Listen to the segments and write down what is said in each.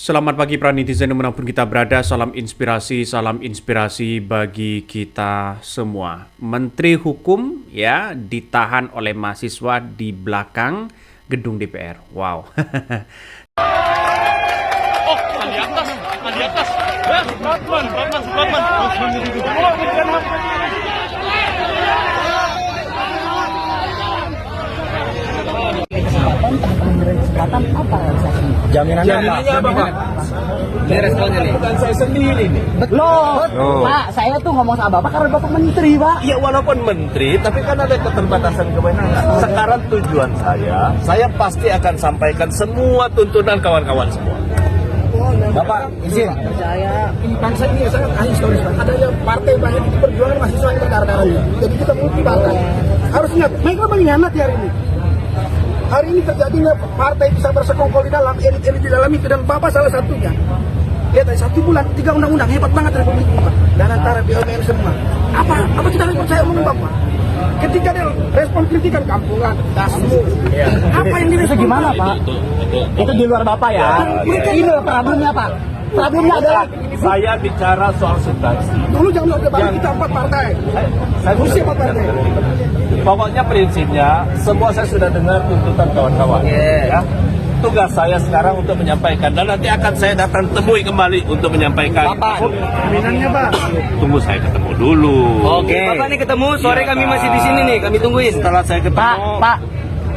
Selamat pagi para netizen dimanapun kita berada, salam inspirasi bagi kita semua. Menteri Hukum ya ditahan oleh mahasiswa di belakang gedung DPR. Wow. Oh, di atas, di atas. Pelan-pelan. Kesempatan apa realisasinya? Jaminannya apa, Pak? Ini responnya nih. Bukan saya sendiri nih. Loh, Pak, saya tuh ngomong sama Bapak karena Bapak menteri, Pak. Ya walaupun menteri, tapi kan ada keterbatasan kewenangan. Sekarang tujuan saya pasti akan sampaikan semua tuntunan kawan-kawan semua. Bapak, izin. Percaya. Ini bangsa ini sangat historis, Pak. Adanya partai banyak itu perjuangan mahasiswa yang berdarah-darah. Jadi kita multi partai. Harus ingat, mereka mengkhianati hari ini. Hari ini terjadinya partai bisa bersekongkol di dalam, elit-elit di dalam itu, dan Bapak salah satunya. Lihat, 1 bulan, 3 undang-undang, hebat banget Republik ini, Pak. Dan antara BUMN semua. Apa kita harus percaya omong Bapak? Ketika dia respon kritikan kampungan, dasmu. Apa yang direspon? Itu gimana, Pak? Itu di luar Bapak ya. Ini problemnya, Pak. Problemnya adalah Saya bicara soal substansi. dulu jangan Orde Baru kita 4 partai. Saya Rusia 4 partai. Pokoknya prinsipnya, semua saya sudah dengar tuntutan kawan-kawan. Ya. Tugas saya sekarang untuk menyampaikan, dan nanti akan saya datang temui kembali untuk menyampaikan. Jaminannya, Pak. Tunggu saya ketemu dulu. Oke. Bapak nih ketemu, sore Iya, kami Pak. masih di sini nih, kami tungguin. Setelah saya ketemu, Pak,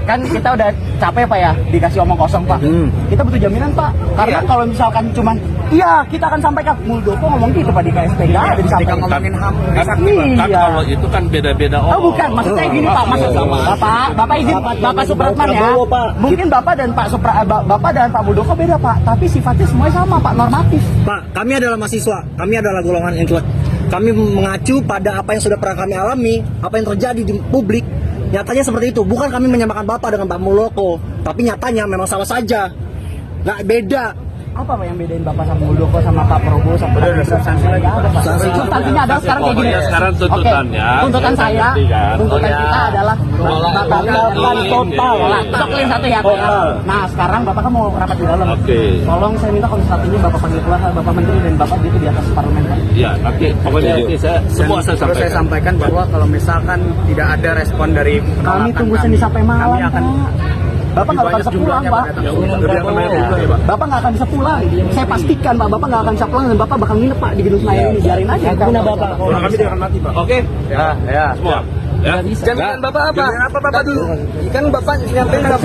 kan kita udah capek Pak ya dikasih omong kosong Pak. Kita butuh jaminan Pak. Karena kalau misalkan cuman iya kita akan sampaikan Muldoko ngomong gitu Pak di KSP nggak ada disampaikan. ngomongin HAM. Kan Iya. kalau itu kan beda-beda. Oh bukan, maksudnya gini Pak, maksud Bapak izin Bapak Supratman ya. Mungkin Bapak dan Bapak dan Pak Muldoko beda Pak, tapi sifatnya semuanya sama Pak, normatif. Pak, kami adalah mahasiswa, kami adalah golongan intelek. Kami mengacu pada apa yang sudah pernah kami alami, apa yang terjadi di publik. Nyatanya seperti itu, bukan kami menyamakan Bapak dengan Pak Muldoko, tapi nyatanya memang sama saja. Nggak beda. Apa Pak yang bedain Bapak sama Muldoko sama Pak Prabowo sama Pak substansi lagi ada Pak. Substansinya adalah sekarang kayak gini. Pokoknya sekarang tuntutannya, Oke. Tuntutan kita saya, ngerti kan? tuntutan kita adalah batalkan total. Lah, sok clean satu ya. Total. Nah, sekarang Bapak kan mau rapat di dalam. Oke. Tolong saya minta komisi satunya Bapak panggil keluar Bapak Menteri dan Bapak itu di atas parlemen Pak. Ya, nanti pokoknya nanti semua saya Terus saya sampaikan. sampaikan bahwa kalau misalkan tidak ada respon dari Kami penolakan tunggu sini sampai malam kami akan Pak. Bapak nggak akan bisa pulang Pak. Bapak nggak akan bisa pulang. Saya pastikan Pak, Bapak nggak akan bisa pulang dan Bapak bakal nginep Pak di gedung Senayan ini. Biarin aja. Guna Bapak. Kami tidak akan mati, Pak. Oke? Ya, semua. Ya. Jaminan Bapak apa? Jaminan apa, Bapak? Tadi kan Bapak nyampein nggak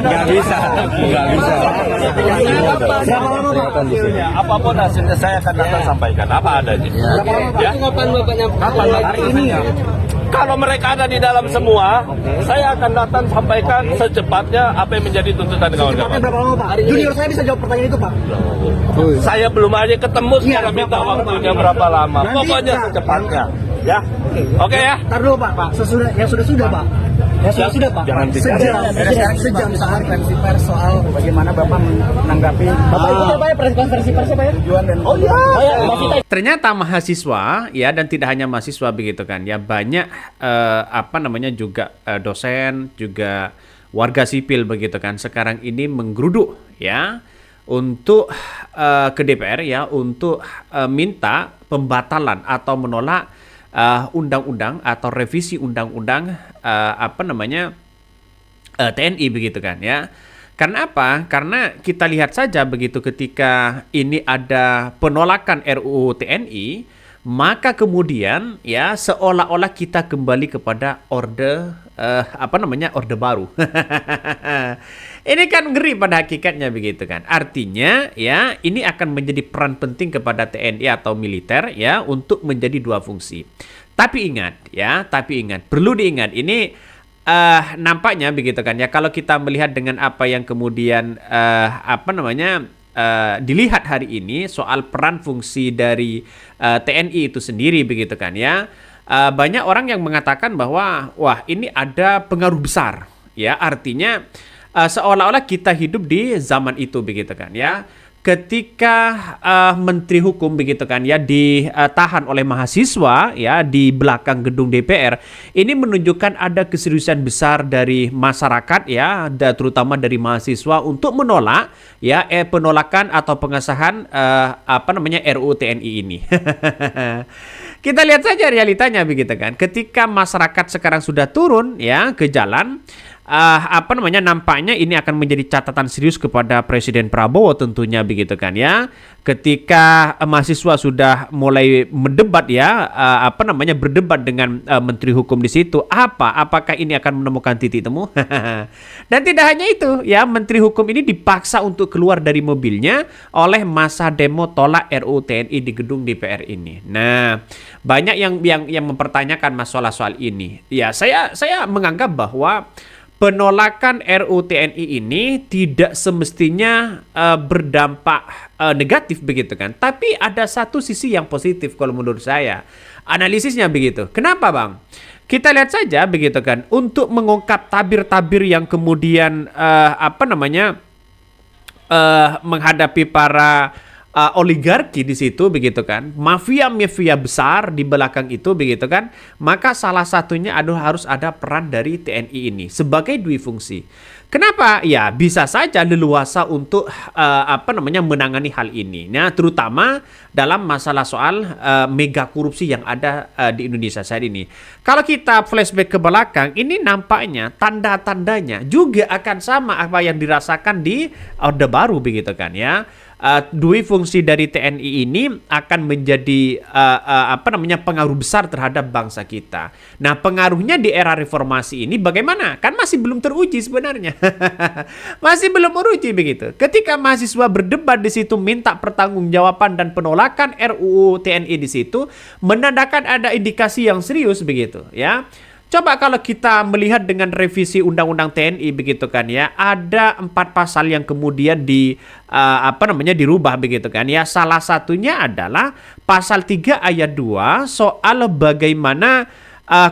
Nggak bisa. Berapa lama Pak? Hasilnya, apapun hasilnya saya akan datang sampaikan apa adanya. Ya. Kapan Bapak nyampein? Kapan hari ini? Kalau mereka ada di dalam semua, saya akan datang sampaikan secepatnya apa yang menjadi tuntutan kawan-kawan. Berapa lama Pak? Junior saya bisa jawab pertanyaan itu Pak. Saya belum aja ketemu sekarang minta waktunya berapa lama. Pokoknya secepatnya. Ya. Oke ya. Ntar dulu Pak. Sesudah yang sudah Pak. Ya sudah Pak. Jangan bicara. Sejam sehari konferensi pers soal bagaimana Bapak menanggapi Bapak ikut ya Pak ya konferensi pers ya Pak ya? tujuan dan Ternyata mahasiswa ya, dan tidak hanya mahasiswa begitu kan ya, banyak juga dosen, juga warga sipil begitu kan sekarang ini menggeruduk ya untuk ke DPR ya untuk minta pembatalan atau menolak undang-undang atau revisi undang-undang TNI begitu kan ya. Karena apa? Karena kita lihat saja begitu ketika ini ada penolakan RUU TNI, maka kemudian ya seolah-olah kita kembali kepada orde baru. Ini kan ngeri pada hakikatnya begitu kan. Artinya ya ini akan menjadi peran penting kepada TNI atau militer ya untuk menjadi dua fungsi. Tapi ingat, perlu diingat ini nampaknya begitu kan ya, kalau kita melihat dengan apa yang kemudian dilihat hari ini soal peran fungsi dari TNI itu sendiri begitu kan ya, banyak orang yang mengatakan bahwa wah ini ada pengaruh besar ya, artinya seolah-olah kita hidup di zaman itu begitu kan ya. ketika Menteri Hukum begitu kan ya ditahan oleh mahasiswa ya di belakang gedung DPR, ini menunjukkan ada keseriusan besar dari masyarakat ya, terutama dari mahasiswa untuk menolak ya penolakan atau pengesahan RUU TNI ini. Kita lihat saja realitanya begitu kan. Ketika masyarakat sekarang sudah turun ya ke jalan, nampaknya ini akan menjadi catatan serius kepada Presiden Prabowo tentunya begitu kan ya. Ketika mahasiswa sudah mulai mendebat ya, berdebat dengan Menteri Hukum di situ, apakah ini akan menemukan titik temu? Dan tidak hanya itu ya, Menteri Hukum ini dipaksa untuk keluar dari mobilnya oleh massa demo tolak RUU TNI di gedung DPR ini. Nah, banyak yang mempertanyakan masalah soal ini. Ya, saya menganggap bahwa penolakan RUU TNI ini tidak semestinya berdampak negatif begitu kan. Tapi ada satu sisi yang positif kalau menurut saya. Analisisnya begitu. Kenapa, Bang? Kita lihat saja begitu kan, untuk mengungkap tabir-tabir yang kemudian menghadapi para oligarki di situ begitu kan, mafia-mafia besar di belakang itu begitu kan, maka salah satunya harus ada peran dari TNI ini sebagai dui fungsi. Kenapa? Ya bisa saja leluasa untuk menangani hal ini. Nah, terutama dalam masalah soal mega korupsi yang ada di Indonesia saat ini. Kalau kita flashback ke belakang, ini nampaknya tanda-tandanya juga akan sama apa yang dirasakan di Orde Baru begitu kan ya. Dui fungsi dari TNI ini akan menjadi pengaruh besar terhadap bangsa kita. Nah, pengaruhnya di era reformasi ini bagaimana? Kan masih belum teruji sebenarnya. Masih belum teruji begitu. Ketika mahasiswa berdebat di situ minta pertanggungjawaban dan penolakan RUU TNI di situ, menandakan ada indikasi yang serius begitu, ya. Coba kalau kita melihat dengan revisi Undang-Undang TNI begitu kan ya, ada 4 pasal yang kemudian dirubah begitu kan ya. Salah satunya adalah pasal 3 ayat 2 soal bagaimana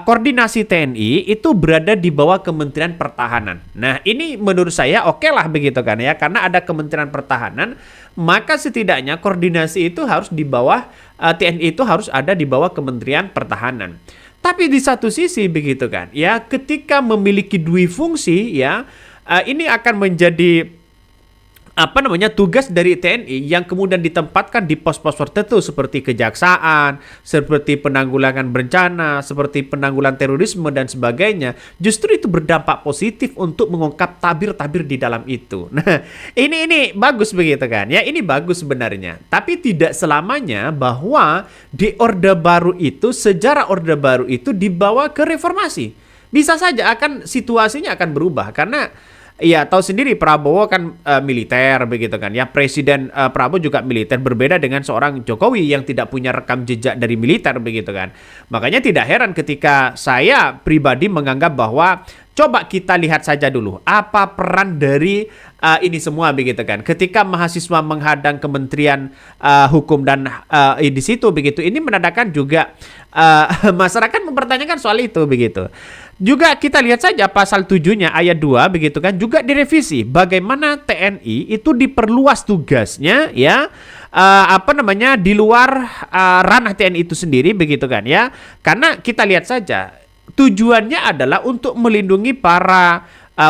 koordinasi TNI itu berada di bawah Kementerian Pertahanan. Nah, ini menurut saya oke lah begitu kan ya, karena ada Kementerian Pertahanan, maka setidaknya koordinasi itu harus di bawah TNI, itu harus ada di bawah Kementerian Pertahanan. Tapi di satu sisi begitu kan ya, ketika memiliki dui fungsi ya, ini akan menjadi tugas dari TNI yang kemudian ditempatkan di pos-pos tertentu seperti kejaksaan, seperti penanggulangan bencana, seperti penanggulangan terorisme dan sebagainya. Justru itu berdampak positif untuk mengungkap tabir-tabir di dalam itu. Nah, ini bagus begitu kan ya, ini bagus sebenarnya. Tapi tidak selamanya bahwa di Orde Baru itu, sejarah Orde Baru itu dibawa ke reformasi. Bisa saja situasinya akan berubah karena ya, tahu sendiri Prabowo kan militer begitu kan ya. Presiden Prabowo juga militer, berbeda dengan seorang Jokowi yang tidak punya rekam jejak dari militer begitu kan. Makanya tidak heran ketika saya pribadi menganggap bahwa coba kita lihat saja dulu apa peran dari ini semua begitu kan. Ketika mahasiswa menghadang Kementerian Hukum dan di situ begitu, ini menandakan juga masyarakat mempertanyakan soal itu begitu. Juga kita lihat saja pasal 7-nya ayat 2 begitu kan, juga direvisi bagaimana TNI itu diperluas tugasnya ya, di luar ranah TNI itu sendiri begitu kan ya. Karena kita lihat saja tujuannya adalah untuk melindungi para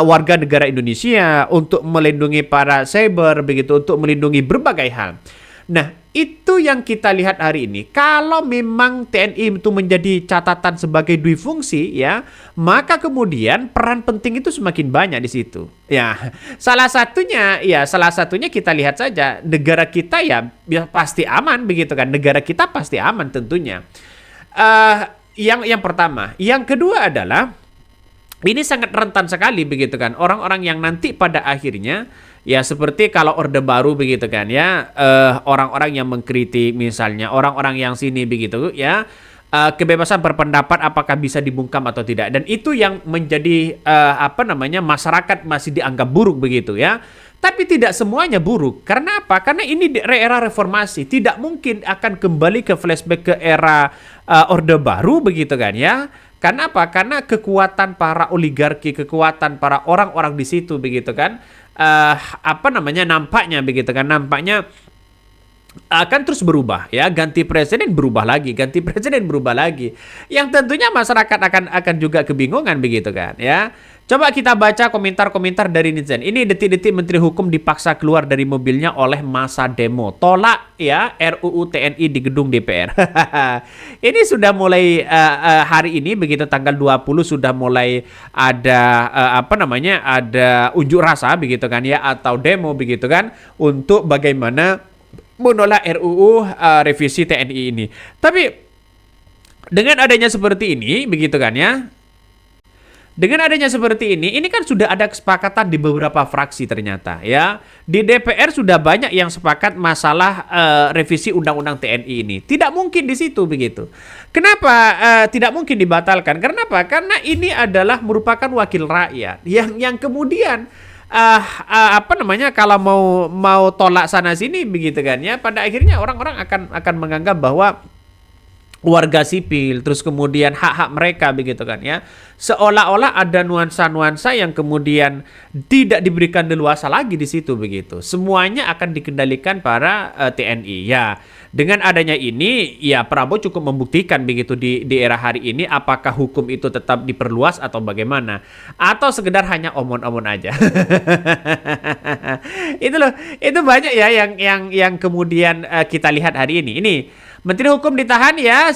warga negara Indonesia, untuk melindungi para cyber begitu, untuk melindungi berbagai hal. Nah, itu yang kita lihat hari ini. Kalau memang TNI itu menjadi catatan sebagai dui fungsi ya, maka kemudian peran penting itu semakin banyak di situ. Ya, salah satunya kita lihat saja negara kita ya pasti aman begitu kan. Negara kita pasti aman tentunya. Yang pertama, yang kedua adalah ini sangat rentan sekali begitu kan. Orang-orang yang nanti pada akhirnya ya seperti kalau Orde Baru begitu kan ya, orang-orang yang mengkritik misalnya, orang-orang yang sini begitu ya, kebebasan berpendapat apakah bisa dibungkam atau tidak. Dan itu yang menjadi masyarakat masih dianggap buruk begitu ya. Tapi tidak semuanya buruk. Karena apa? Karena ini di era reformasi, tidak mungkin akan kembali ke flashback ke era Orde Baru begitu kan ya. Karena apa? Karena kekuatan para oligarki, kekuatan para orang-orang di situ begitu kan, nampaknya begitu kan, nampaknya akan terus berubah ya, ganti presiden berubah lagi, yang tentunya masyarakat akan juga kebingungan begitu kan ya. Coba kita baca komentar-komentar dari netizen. Ini detik-detik Menteri Hukum dipaksa keluar dari mobilnya oleh massa demo tolak ya RUU TNI di gedung DPR. Ini sudah mulai hari ini begitu tanggal 20 sudah mulai ada ada unjuk rasa begitu kan ya, atau demo begitu kan, untuk bagaimana menolak RUU revisi TNI ini. Tapi dengan adanya seperti ini begitu kan ya, dengan adanya seperti ini kan sudah ada kesepakatan di beberapa fraksi ternyata ya. Di DPR sudah banyak yang sepakat masalah revisi undang-undang TNI ini. Tidak mungkin di situ begitu. Kenapa tidak mungkin dibatalkan? Kenapa? Karena ini adalah merupakan wakil rakyat yang kemudian kalau mau tolak sana sini begitu kan ya, pada akhirnya orang-orang akan menganggap bahwa warga sipil, terus kemudian hak-hak mereka begitu kan ya, seolah-olah ada nuansa-nuansa yang kemudian tidak diberikan leluasa lagi di situ begitu. Semuanya akan dikendalikan para TNI ya. Dengan adanya ini ya, Prabowo cukup membuktikan begitu di era hari ini apakah hukum itu tetap diperluas atau bagaimana, atau sekedar hanya omon-omon aja. Itu banyak ya yang kemudian kita lihat hari ini. Ini Menteri Hukum ditahan ya,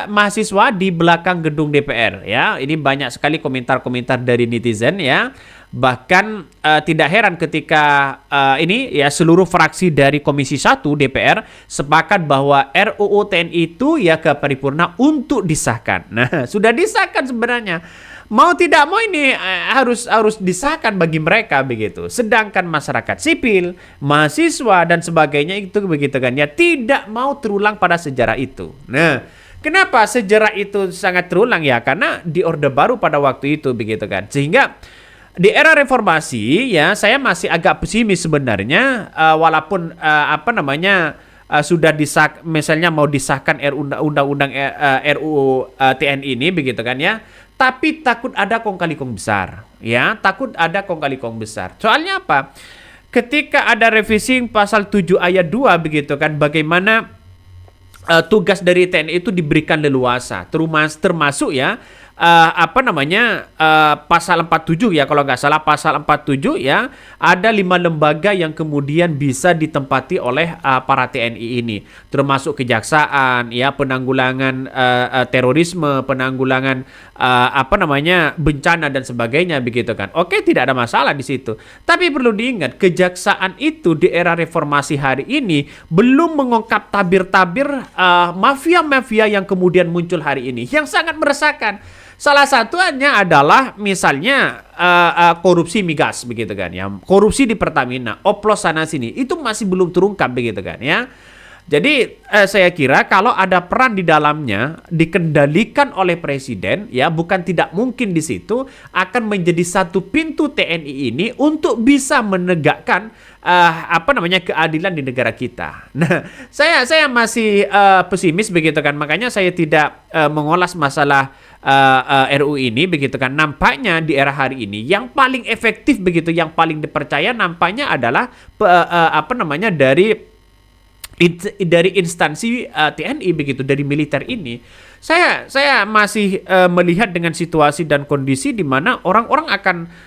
mahasiswa di belakang gedung DPR ya. Ini banyak sekali komentar-komentar dari netizen ya. Bahkan tidak heran ketika ini ya seluruh fraksi dari Komisi 1 DPR sepakat bahwa RUU TNI itu ya ke paripurna untuk disahkan. Nah, sudah disahkan sebenarnya. Mau tidak mau ini harus disahkan bagi mereka begitu. Sedangkan masyarakat sipil, mahasiswa dan sebagainya itu begitu kan ya, tidak mau terulang pada sejarah itu. Nah, kenapa sejarah itu sangat terulang ya? Karena di Orde Baru pada waktu itu begitu kan. Sehingga di era reformasi ya, saya masih agak pesimis sebenarnya, walaupun sudah misalnya mau disahkan undang-undang RUU TNI ini begitu kan ya. Tapi takut ada kong kali kong besar, ya, takut ada kong kali kong besar. Soalnya apa? Ketika ada revisi pasal 7 ayat 2 begitu kan, bagaimana tugas dari TNI itu diberikan leluasa, termasuk ya pasal 47 ya, kalau nggak salah pasal 47 ya, ada 5 lembaga yang kemudian bisa ditempati oleh para TNI ini, termasuk kejaksaan ya, penanggulangan terorisme, penanggulangan bencana dan sebagainya begitu kan. Oke, tidak ada masalah di situ. Tapi perlu diingat, kejaksaan itu di era reformasi hari ini belum mengungkap tabir-tabir mafia-mafia yang kemudian muncul hari ini yang sangat meresahkan. Salah satunya adalah misalnya korupsi migas begitu kan ya, korupsi di Pertamina, oplos sana sini, itu masih belum terungkap begitu kan ya. Jadi saya kira kalau ada peran di dalamnya dikendalikan oleh presiden ya, bukan tidak mungkin di situ akan menjadi satu pintu TNI ini untuk bisa menegakkan keadilan di negara kita. Nah, saya masih pesimis begitu kan, makanya saya tidak mengolas masalah RUU ini begitu kan. Nampaknya di era hari ini yang paling efektif begitu, yang paling dipercaya nampaknya adalah dari instansi TNI begitu, dari militer ini. Saya masih melihat dengan situasi dan kondisi di mana orang-orang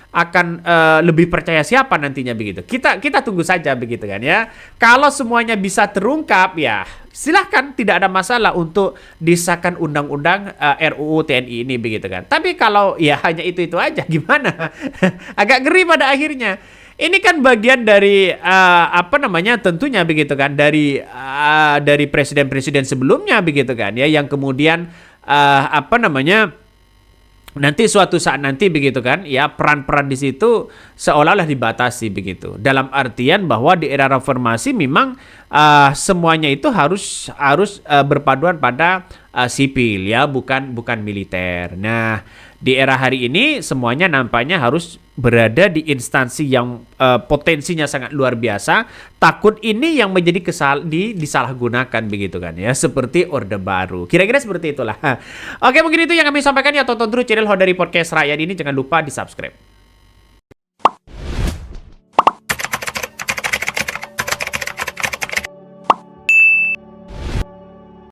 akan lebih percaya siapa nantinya begitu. Kita tunggu saja begitu kan ya. Kalau semuanya bisa terungkap ya, silahkan, tidak ada masalah untuk disahkan undang-undang RUU TNI ini begitu kan. Tapi kalau ya hanya itu aja, gimana? Agak ngeri pada akhirnya. Ini kan bagian dari tentunya begitu kan, dari presiden-presiden sebelumnya begitu kan ya, yang kemudian nanti suatu saat nanti begitu kan ya, peran-peran di situ seolah-olah dibatasi begitu. Dalam artian bahwa di era reformasi memang semuanya itu harus berpaduan pada sipil ya, bukan militer. Nah, di era hari ini semuanya nampaknya harus berada di instansi yang potensinya sangat luar biasa. Takut ini yang menjadi disalahgunakan begitu kan ya, seperti Orde Baru. Kira-kira seperti itulah. Oke, mungkin itu yang kami sampaikan ya. Tonton terus channel Hodari Podcast Rakyat ini, jangan lupa di-subscribe.